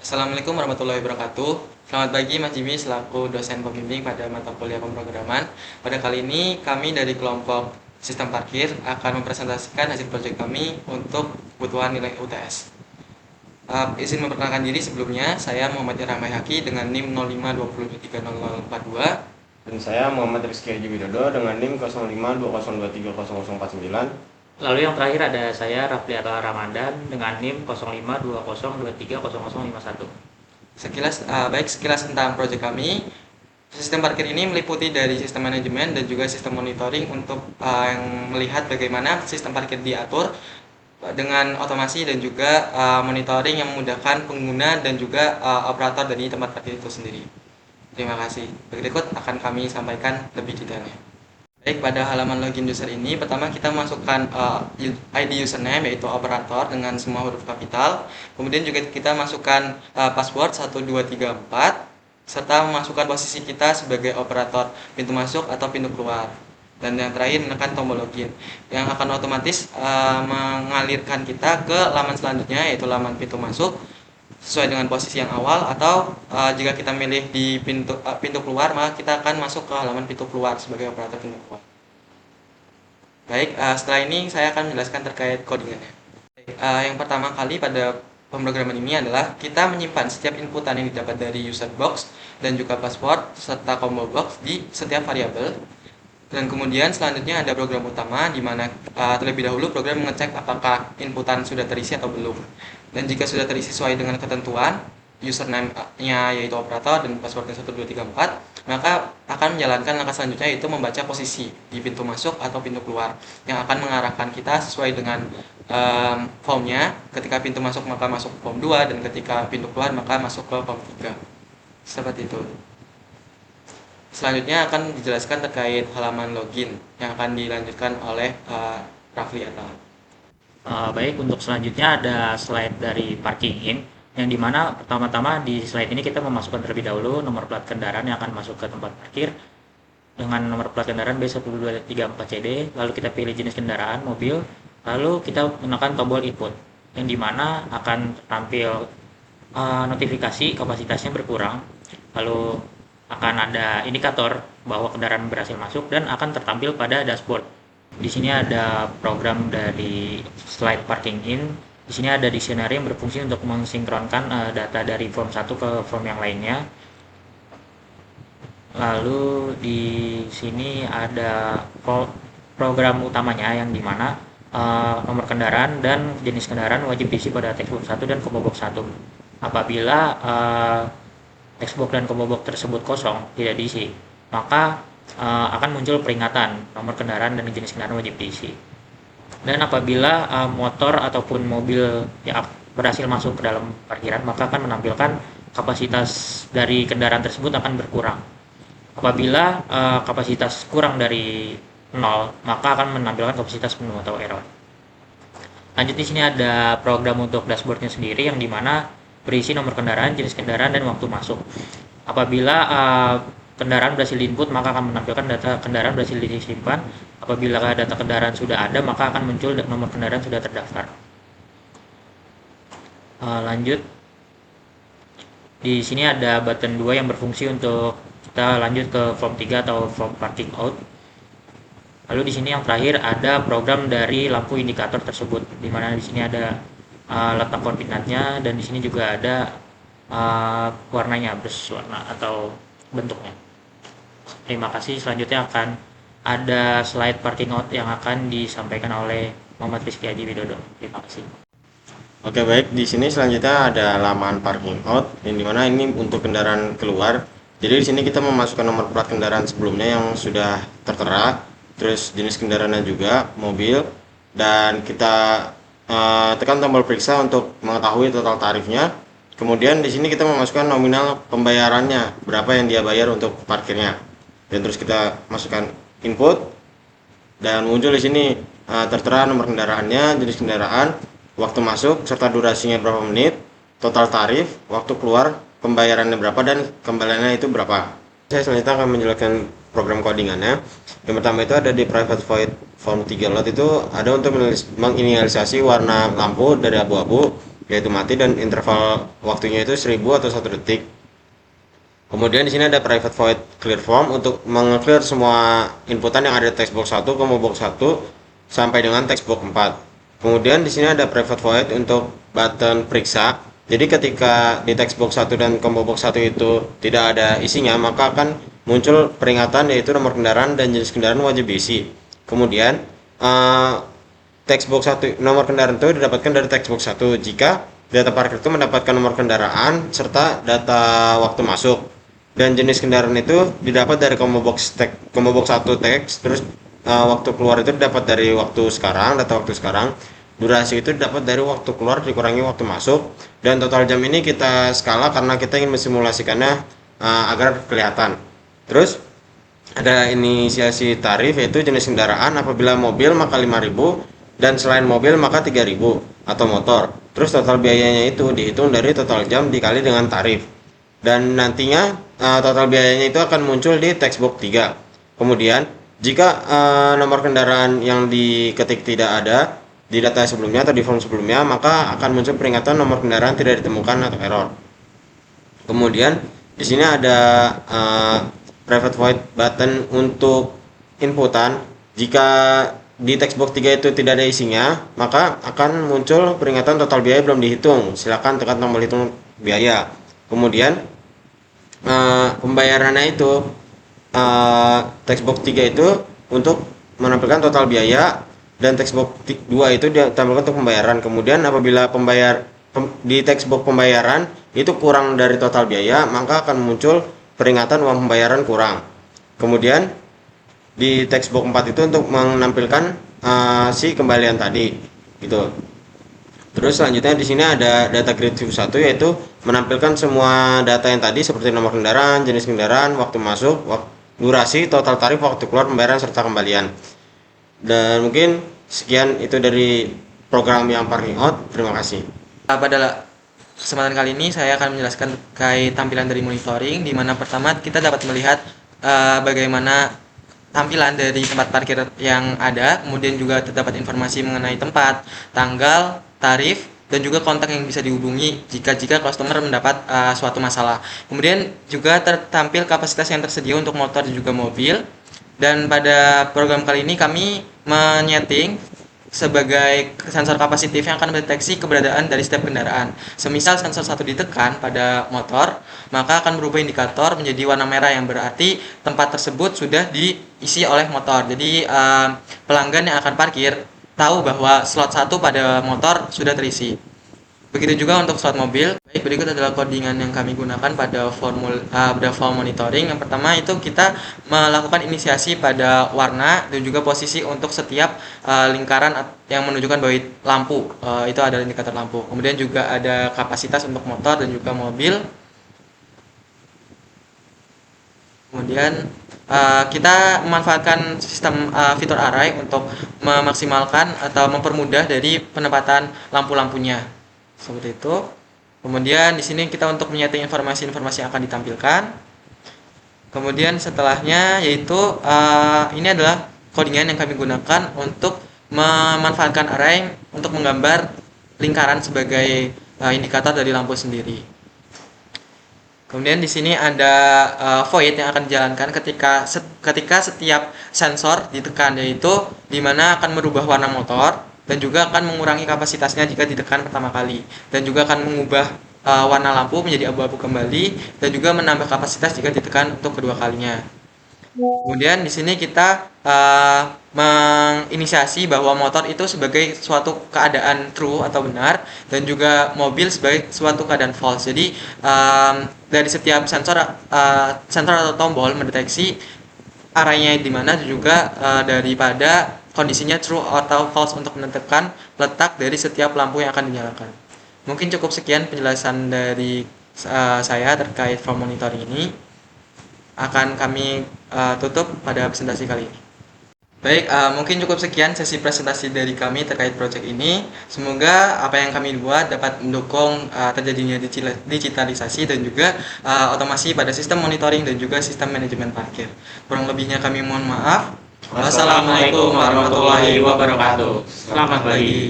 Assalamualaikum warahmatullahi wabarakatuh. Selamat pagi Mas Jimmy selaku dosen pembimbing pada mata kuliah pemrograman. Pada kali ini kami dari kelompok sistem parkir akan mempresentasikan hasil proyek kami untuk kebutuhan nilai UTS. Izin memperkenalkan diri sebelumnya, saya Muhammad Irhamai Haki dengan NIM 0520230042. Dan saya Muhammad Rizky Haji Widodo dengan NIM 0520230049. Lalu yang terakhir ada saya Rafli Atal Ramadan dengan NIM 0520230051. Sekilas tentang proyek kami. Sistem parkir ini meliputi dari sistem manajemen dan juga sistem monitoring untuk yang melihat bagaimana sistem parkir diatur dengan otomasi dan juga monitoring yang memudahkan pengguna dan juga operator dari tempat parkir itu sendiri. Terima kasih. Berikut akan kami sampaikan lebih detailnya. Baik, pada halaman login user ini, pertama kita masukkan ID username yaitu operator dengan semua huruf kapital. Kemudian juga kita masukkan password 1234 serta memasukkan posisi kita sebagai operator pintu masuk atau pintu keluar. Dan yang terakhir menekan tombol login yang akan otomatis mengalirkan kita ke laman selanjutnya yaitu laman pintu masuk sesuai dengan posisi yang awal, atau jika kita milih di pintu keluar maka kita akan masuk ke halaman pintu keluar sebagai operator pintu keluar. Baik, setelah ini saya akan menjelaskan terkait codingannya. Yang pertama kali pada pemrograman ini adalah kita menyimpan setiap inputan yang didapat dari user box dan juga password serta combo box di setiap variabel. Dan kemudian selanjutnya ada program utama di mana terlebih dahulu program mengecek apakah inputan sudah terisi atau belum. Dan jika sudah terisi sesuai dengan ketentuan, username-nya yaitu operator dan passwordnya 1234, maka akan menjalankan langkah selanjutnya yaitu membaca posisi di pintu masuk atau pintu keluar yang akan mengarahkan kita sesuai dengan formnya. Ketika pintu masuk maka masuk form 2 dan ketika pintu keluar maka masuk ke form 3. Seperti itu. Selanjutnya akan dijelaskan terkait halaman login yang akan dilanjutkan oleh Rafli Atal. Baik, untuk selanjutnya ada slide dari parking in, yang dimana pertama-tama di slide ini kita memasukkan terlebih dahulu nomor plat kendaraan yang akan masuk ke tempat parkir dengan nomor plat kendaraan B1234CD, lalu kita pilih jenis kendaraan mobil, lalu kita menekan tombol input yang dimana akan tampil notifikasi kapasitasnya berkurang, lalu akan ada indikator bahwa kendaraan berhasil masuk dan akan tertampil pada dashboard. Di sini ada program dari slide parking in. Di sini ada dictionary yang berfungsi untuk mensinkronkan data dari form 1 ke form yang lainnya. Lalu di sini ada program utamanya yang dimana nomor kendaraan dan jenis kendaraan wajib diisi pada textbox 1 dan combo box 1. Apabila textbox dan combo box tersebut kosong, tidak diisi, maka akan muncul peringatan nomor kendaraan dan jenis kendaraan wajib diisi. Dan apabila motor ataupun mobil yang berhasil masuk ke dalam parkiran, maka akan menampilkan kapasitas dari kendaraan tersebut akan berkurang. Apabila kapasitas kurang dari 0, maka akan menampilkan kapasitas penuh atau error. Lanjut, di sini ada program untuk dashboardnya sendiri yang dimana berisi nomor kendaraan, jenis kendaraan, dan waktu masuk. Apabila kendaraan berhasil diinput, maka akan menampilkan data kendaraan berhasil disimpan. Apabila data kendaraan sudah ada, maka akan muncul nomor kendaraan sudah terdaftar. Lanjut, di sini ada button 2 yang berfungsi untuk kita lanjut ke form 3 atau form parking out. Lalu di sini yang terakhir ada program dari lampu indikator tersebut, di mana di sini ada letak koordinatnya dan di sini juga ada warnanya, brush warna atau bentuknya. Terima kasih. Selanjutnya akan ada slide parking out yang akan disampaikan oleh Muhammad Rizky Haji Widodo. Terima kasih. Oke, baik, di sini selanjutnya ada halaman parking out yang dimana ini untuk kendaraan keluar. Jadi di sini kita memasukkan nomor plat kendaraan sebelumnya yang sudah tertera, terus jenis kendaraannya juga mobil, dan kita tekan tombol periksa untuk mengetahui total tarifnya. Kemudian di sini kita memasukkan nominal pembayarannya, berapa yang dia bayar untuk parkirnya. Dan terus kita masukkan input dan muncul di sini tertera nomor kendaraannya, jenis kendaraan, waktu masuk serta durasinya berapa menit, total tarif, waktu keluar, pembayarannya berapa, dan kembaliannya itu berapa. Saya selanjutnya akan menjelaskan program codingannya. Yang pertama itu ada di private void form 3 lot, itu ada untuk menginisialisasi warna lampu dari abu-abu yaitu mati, dan interval waktunya itu 1000 atau 1 detik. Kemudian di sini ada private void clear form untuk meng-clear semua inputan yang ada di textbox 1, combo box 1 sampai dengan textbox 4. Kemudian di sini ada private void untuk button periksa. Jadi ketika di textbox 1 dan combo box 1 itu tidak ada isinya, maka akan muncul peringatan yaitu nomor kendaraan dan jenis kendaraan wajib diisi. Kemudian textbox 1 nomor kendaraan itu didapatkan dari textbox 1 jika data parkir itu mendapatkan nomor kendaraan serta data waktu masuk, dan jenis kendaraan itu didapat dari combo box 1 teks, terus waktu keluar itu didapat dari waktu sekarang, data waktu sekarang, durasi itu didapat dari waktu keluar dikurangi waktu masuk, dan total jam ini kita skala karena kita ingin mensimulasikannya agar kelihatan. Terus ada inisiasi tarif yaitu jenis kendaraan, apabila mobil maka 5.000 dan selain mobil maka 3.000 atau motor. Terus total biayanya itu dihitung dari total jam dikali dengan tarif, dan nantinya total biayanya itu akan muncul di textbox 3. Kemudian jika nomor kendaraan yang diketik tidak ada di data sebelumnya atau di form sebelumnya, maka akan muncul peringatan nomor kendaraan tidak ditemukan atau error. Kemudian di sini ada private void button untuk inputan. Jika di textbox 3 itu tidak ada isinya, maka akan muncul peringatan total biaya belum dihitung. Silakan tekan tombol hitung biaya. Kemudian pembayarannya itu textbox 3 itu untuk menampilkan total biaya, dan textbox 2 itu ditampilkan untuk pembayaran. Kemudian apabila di textbox pembayaran itu kurang dari total biaya, maka akan muncul peringatan uang pembayaran kurang. Kemudian di textbox 4 itu untuk menampilkan si kembalian tadi gitu. Terus selanjutnya di sini ada data grid view 1 yaitu menampilkan semua data yang tadi seperti nomor kendaraan, jenis kendaraan, waktu masuk, durasi, total tarif, waktu keluar, pembayaran serta kembalian. Dan mungkin sekian itu dari program yang parking out. Terima kasih. Pada kesempatan kali ini saya akan menjelaskan terkait tampilan dari monitoring, di mana pertama kita dapat melihat bagaimana tampilan dari tempat parkir yang ada, kemudian juga terdapat informasi mengenai tempat, tanggal, tarif, dan juga kontak yang bisa dihubungi jika customer mendapat suatu masalah. Kemudian juga tertampil kapasitas yang tersedia untuk motor dan juga mobil. Dan pada program kali ini kami menyeting sebagai sensor kapasitif yang akan mendeteksi keberadaan dari setiap kendaraan. Semisal sensor 1 ditekan pada motor, maka akan berubah indikator menjadi warna merah yang berarti tempat tersebut sudah diisi oleh motor. Jadi pelanggan yang akan parkir tahu bahwa slot 1 pada motor sudah terisi. Begitu juga untuk slot mobil. Baik, berikut adalah codingan yang kami gunakan pada form monitoring. Yang pertama itu kita melakukan inisiasi pada warna dan juga posisi untuk setiap lingkaran yang menunjukkan bahwa lampu itu adalah indikator lampu. Kemudian juga ada kapasitas untuk motor dan juga mobil. Kemudian kita memanfaatkan sistem fitur array untuk memaksimalkan atau mempermudah dari penempatan lampu-lampunya. Seperti itu. Kemudian di sini kita untuk menyeting informasi-informasi yang akan ditampilkan. Kemudian setelahnya yaitu ini adalah codingan yang kami gunakan untuk memanfaatkan array untuk menggambar lingkaran sebagai indikator dari lampu sendiri. Kemudian di sini ada void yang akan dijalankan ketika setiap sensor ditekan, yaitu di mana akan merubah warna motor dan juga akan mengurangi kapasitasnya jika ditekan pertama kali, dan juga akan mengubah warna lampu menjadi abu-abu kembali, dan juga menambah kapasitas jika ditekan untuk kedua kalinya. Kemudian di sini kita menginisiasi bahwa motor itu sebagai suatu keadaan true atau benar, dan juga mobil sebagai suatu keadaan false. Jadi dari setiap sensor atau tombol mendeteksi arahnya di mana, juga daripada kondisinya true atau false untuk menentukan letak dari setiap lampu yang akan dinyalakan. Mungkin cukup sekian penjelasan dari saya terkait form monitoring ini. Akan kami tutup pada presentasi kali ini. Baik, mungkin cukup sekian sesi presentasi dari kami terkait proyek ini. Semoga apa yang kami buat dapat mendukung terjadinya digitalisasi dan juga otomasi pada sistem monitoring dan juga sistem manajemen parkir. Kurang lebihnya kami mohon maaf. Wassalamualaikum warahmatullahi wabarakatuh. Selamat pagi.